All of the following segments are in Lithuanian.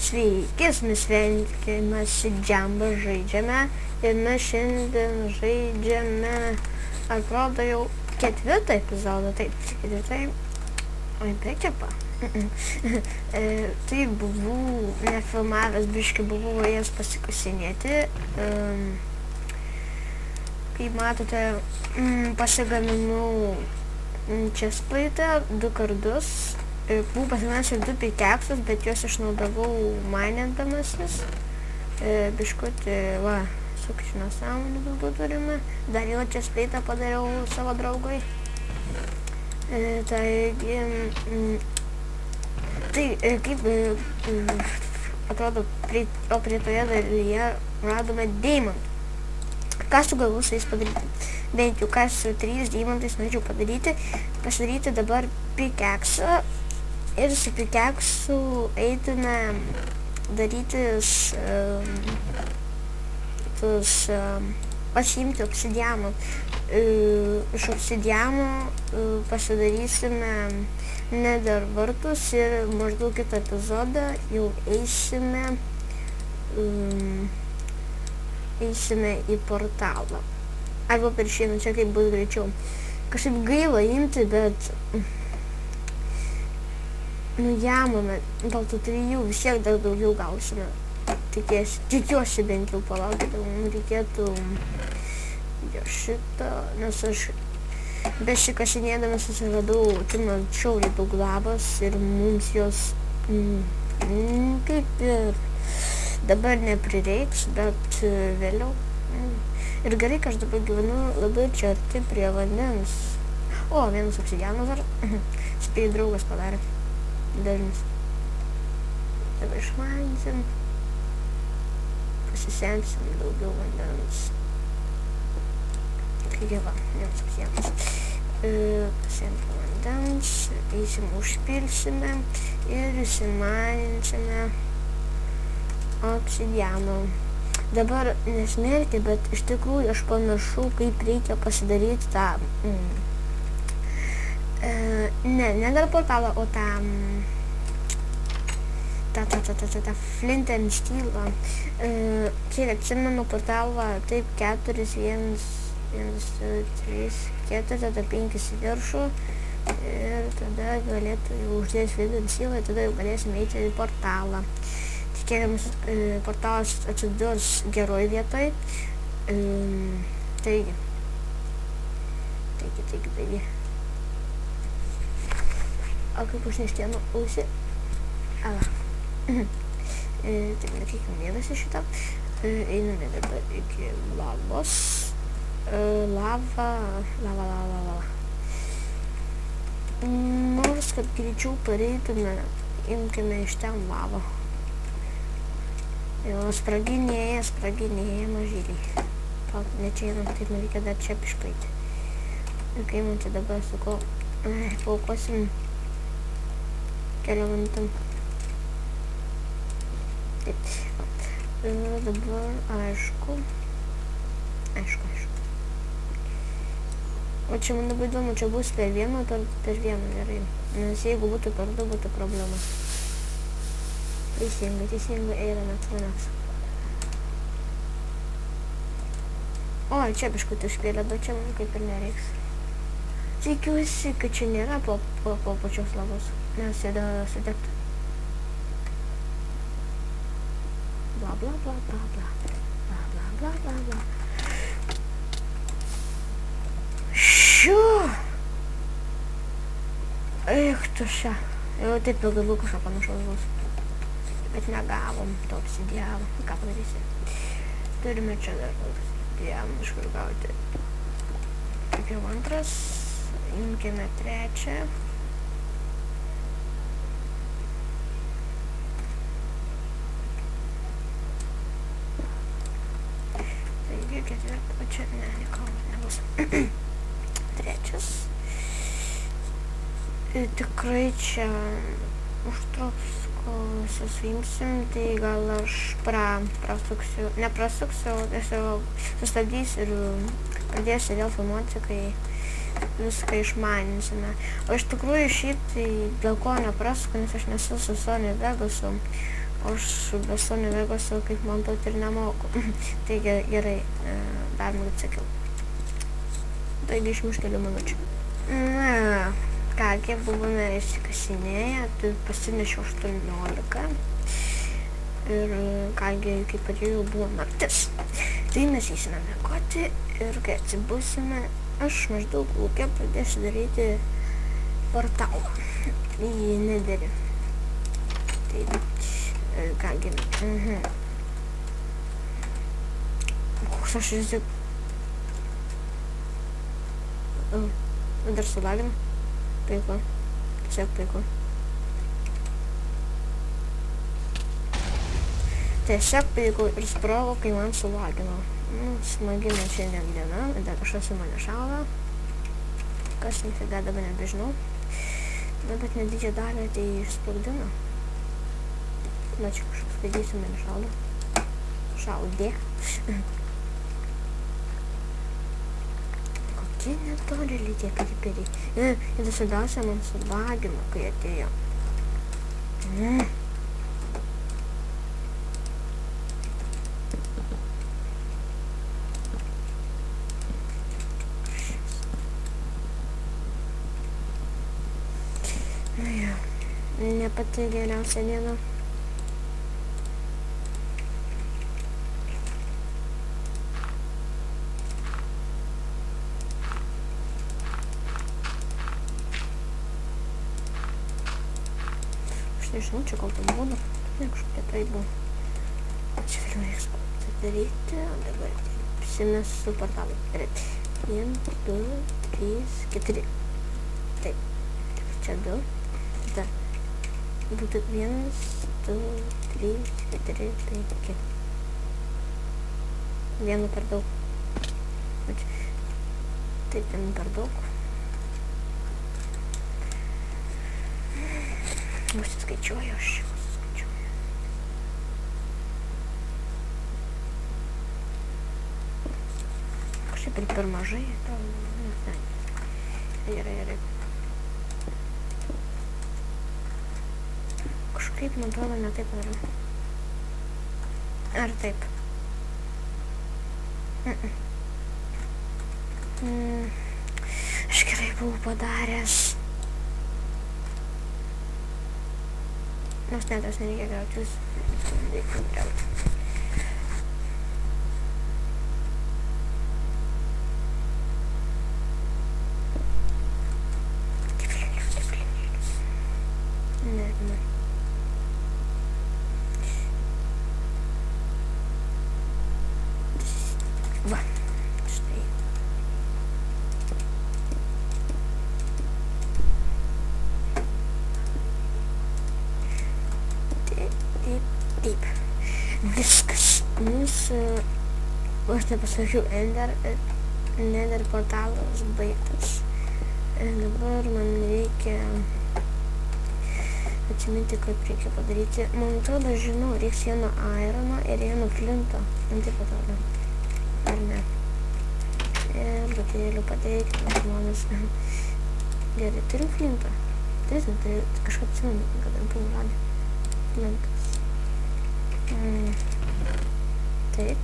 Sveiki, mes sveikinamasi Džemba žaidžiame ir mes šiandien žaidžiame, atrodo jau 4 epizodą, taip, 4, oi, bekepa. Tai buvau nefilmavęs, biškai buvau ėjęs pasikasinėti. Kaip matote, pasigaminau chestplate'ą 2 kartus. Buvau pasigaminęs ir 2 pikeksus, bet juos išnaudavau minindamasis. Biškutį, va, sukšino sąmonį daugiau turime. Dar jau chestplate'ą padariau savo draugui. Taigi, kaip atrodo, prie toje dalyje radome deimantų. Ką sugalvojau su jais padaryti? Bent jau ką su 3 deimantais norėčiau pasidaryti dabar pikeksą. Ir su pikeksu eitume darytis, pasiimti obsidiano. Iš obsidiano pasidarysime nether vartus ir maždaug kitą epizodą jau eisime į portalą. Arba per šieną, čia kaip bus greičiau. Kažkaip gaila imti, bet jamame, gal tų 3 vis tiek dar daugiau gausime. Tikiuosi bent jau palaukite, mums reikėtų šitą, nes aš besikasinėdamas susiradau, šiauriai daug lavos ir mums jos kaip ir dabar neprireiks, bet vėliau. Ir gerai, kad aš dabar gyvenu labai čia arti prie vandens. O, vienas obsidianas dar, spėjai draugas padarė. Dažnis. Dabar išvalinsim. Pasisemsim daugiau vandens. Taigi va, vienas obsidianas. Pasiemsim vandens, eisim užpilsime ir įsimaninsime obsidiano. Dabar nesmerkti, bet iš tikrųjų aš pamiršau, kaip reikia pasidaryti tą ne dar portalą, o tą flint and steelą. Kiek atsimenu portalą, taip 4, 1, 3, 4, tada 5 į viršų ir tada galėtų jau uždės flint and steelą ir tada jau galėsime eiti į portalą. Tikėdamas portalas atsidurs geroj vietoj. Taigi. O kaip užneštienu ausį. Ala. Taigi, nekeikim dėmesį šitą. Einame dabar iki lavos. Lava. Nors, kad greičiau pareitume, imkime iš ten lavą. Jau spraginėja mažyliai. Ne čia einam, taip reikia dar čia piškaiti. Ir kai man čia dabar sakau, paukosim keliom minutėm. Taip. Dabar aišku. O čia man labai įdomu, čia bus per vieną, per vieną gerai. Nes jeigu būtų per 2, būtų problema. Teisingai, einame manęs. O, čia biškutį užpėlė, bet čia man kaip ir nereiks. Tikiuosi, kad čia nėra po pačios lavos, nes jie sudegtų. Bla. Šiu! Eik tu šią. Jau taip ilgai buvo kažką panašaus bus. Bet negavom to obsidiano. Ką padarysi? Turime čia dar obsidiano iš kur gauti. Kaip jau 2. Imkime 3. Taigi 4. O čia nebus. 3. Tikrai čia užtruks. Suimsim, tai gal aš prasuksiu, neprasuksiu, tiesiog sustabdysiu ir pradėsiu vėl filmuoti, kai viską išmaninsime. O iš tikrųjų šiaip tai dėl ko neprasuku, nes aš nesu su Sony Vegasu, aš be Sony Vegas'o kaip montuoti ir nemoku. Taigi gerai, dar atsakiau. Taigi iš kelių minučių. Na, kągi, buvome išsikasinėję, tai pasinešiau 18. Ir kągi, kaip atėjau, buvo naktis. Tai mes eisime miegoti ir kai atsibusime, aš maždaug lauke pradėsiu daryti portalą į Netherį. Tai, kągi, koks aš vis tik... Dar sulaginu. Puiku. Tiesiog puiku. Tiesiog puiku ir sprogo, kai man sulagino. Smagi man šiandien diena, dar kažkas į mane šauna. Kas nifiga dabar nebežinau. Na, bet nedidžią dalį tai išsprogdino. Na, čia kažkoks skaitysiu mane šaudo. Šaudė. Netoli tie periperiai. Ir svarbiausia, man sulagino, kai atėjo. Na jo, ne pati geriausia diena. Nežinau, čia gal tai būna, ne kažkokia tai buvo. Čia vėliau reiks daryti, o dabar apsimės su portalu. Gerai. 1, 2, 3, 4. Taip. Čia 2. Tada būtų 1, 2, 3, 4, 5. Vienu per daug. Taip, vienu per daug. Užsiskaičiuoju aš. Kažkaip ir per mažai. Gerai. Kažkaip, man atrodo, ne taip darau. Ar taip? Aš gerai buvau padaręs. Nors net aš nereikia grautis. Reikia grauti. Ne. Va. Štai. Taip. Viskas. Mūsų, aš nepasakiau, Nether portalas baigtas. Dabar man reikia atsiminti, kaip reikia padaryti. Man atrodo, žinau, reiks vieno irono ir vieno flinto. Man taip atrodo. Ar ne? Ir baterėlių pateikti, žmonės. Gerai, turiu flintą. Turiu kažką atsimenu, kad ant pūnų radė. Flintas. Taip.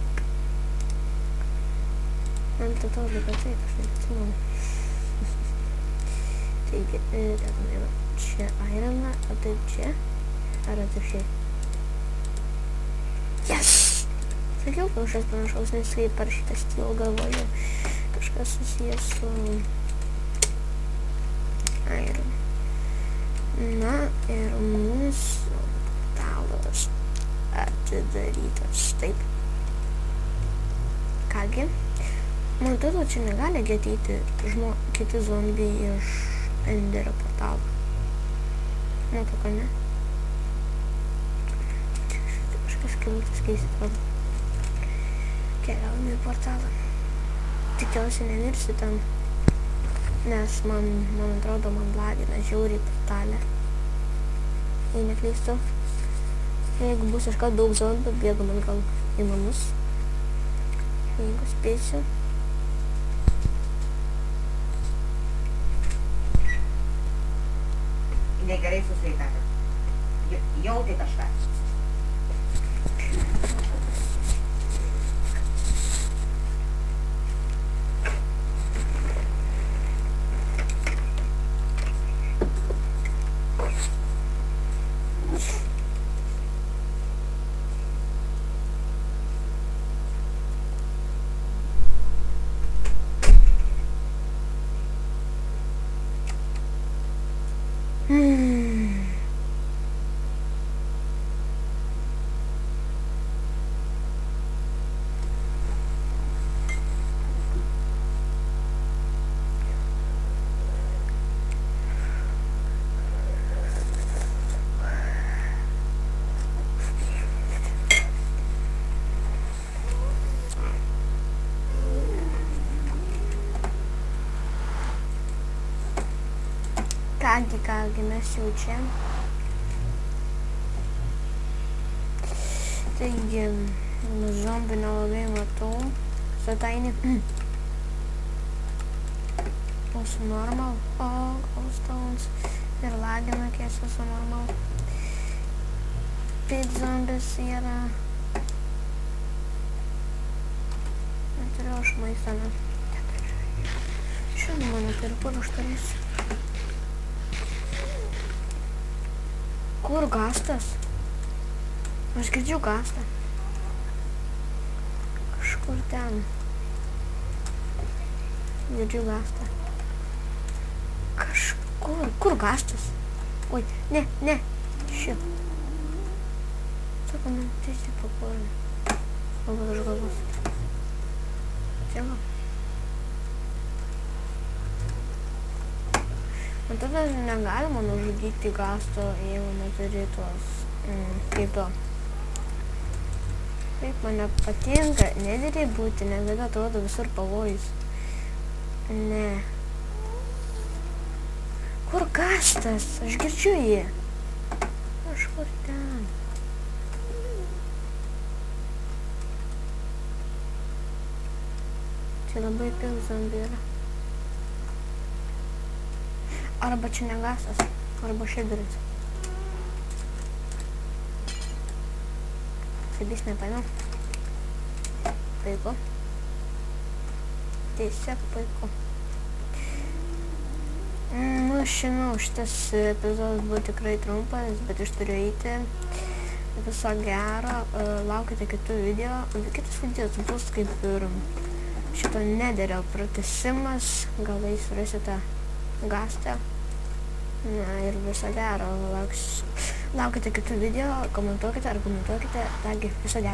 Man to atrodo, kad taip, aš neatsimenu. Taigi, dedame čia ironą, o taip čia. Ar atvirkščiai? Yes! Sakiau, kažkas panašaus, nes kaip parašytas stilo galvoju. Kažkas susijęs su ironu. Na ir mūsų portalas atidarytas. Taip. Kągi, man atrodo, čia negali ateiti kiti zombiai iš Enderio portalo. Nu, tokio ne. Kažkas kiltas keistas. Keliaujame į portalą. Tikiuosi nemirsiu ten, nes man atrodo, man lagina žiauriai portalę. Jei neklystu. Jeigu bus kažką daug zombių, bėgam atgal į namus. Jeigu spėsiu. Negerai su sveikata. Jauti kažką. Kągi, mes jau čia. Taigi, zombių nelabai matau. Svetainė. Also normal. All stones. Ir lagina, kai esu su normal. Pit zombis yra. Neturiu aš maisto, ne. Šiandien mano turiu, kur aš turėsiu. Kur gastas? Aš girdžiu gastą. Kažkur ten. Girdžiu gastą. Kažkur. Kur gastas? Oi, ne. Šit. Sako, man tiesiai papuolė. Galbūt aš galvos. Čia va. Man tada negalima nužudyti gasto, jeigu neturi tos, kaip to. Taip, man nepatinka, nedėri būti, nes tada atrodo visur pavojus. Ne. Kur gastas? Aš girdžiu jį. Kažkur ten. Čia labai pil zombių yra. Arba čia ne gastas, arba šibiris. Šibis nepaėmiau. Puiku. Tiesiog puiku. Nu, žinau, šitas epizodas buvo tikrai trumpas, bet aš turiu eiti. Viso gero, laukite kitų video. Kitas videos bus kaip ir šito nederio pratęsimas. Gal surasite gastą. Na ir viso gero, laukite kitų video, komentuokite, argumentuokite, taigi viso gero.